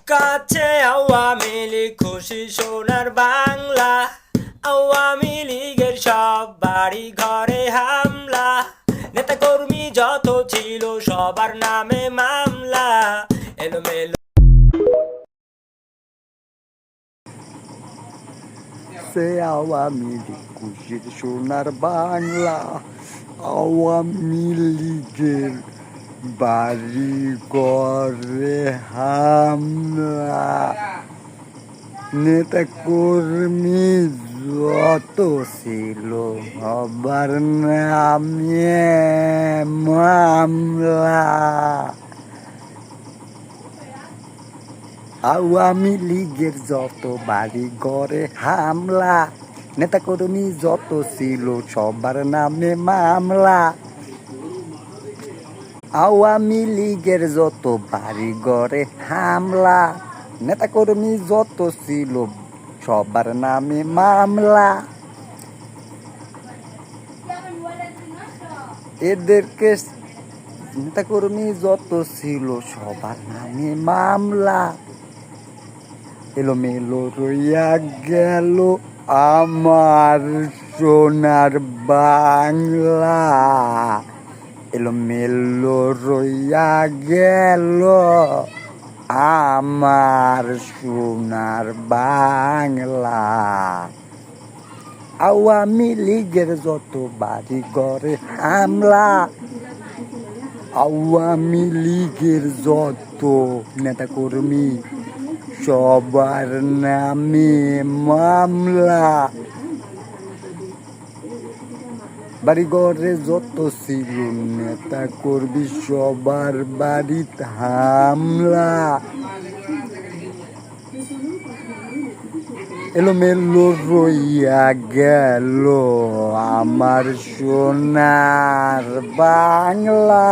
কাছে আওয়ামী লীগ খুশি সোনার বাংলা, আওয়ামী লীগের সব বাড়ি ঘরে হামলা, নেতা কর্মী যত ছিল সবার নামে মামলা, এলোমেলো সে আওয়ামী লীগ খুশির সোনার বাংলা, আওয়ামী লীগের বাড়ি ঘরে হামলা, নেতা কর্মী যত ছিল সবার নামে মামলা। আওয়ামী লীগের যত বাড়ি ঘরে হামলা, নেতা কর্মী যত ছিল সবার নামে মামলা। আওয়ামী লীগের যত বাড়ি ঘরে হামলা, নেতা কর্মী যত ছিল সবার নামে মামলা। এদেরকে নেতা কর্মী যত ছিল সবার নামে মামলা। এলোমেলো রইয়া গেল আমার সোনার বাংলা, এলোমেলো রইয়া গেল আমার সোনার বাংলা। আওয়ামী লীগের যত বাড়ি ঘরে হামলা, আওয়ামী লীগের যত নেতা কর্মী সবার নামে মামলা। বাড়িঘরে যত ছিল নেতা কর্মী সবার বাড়িতে হামলা। এলোমেলো রইয়া গেল আমার সোনার বাংলা।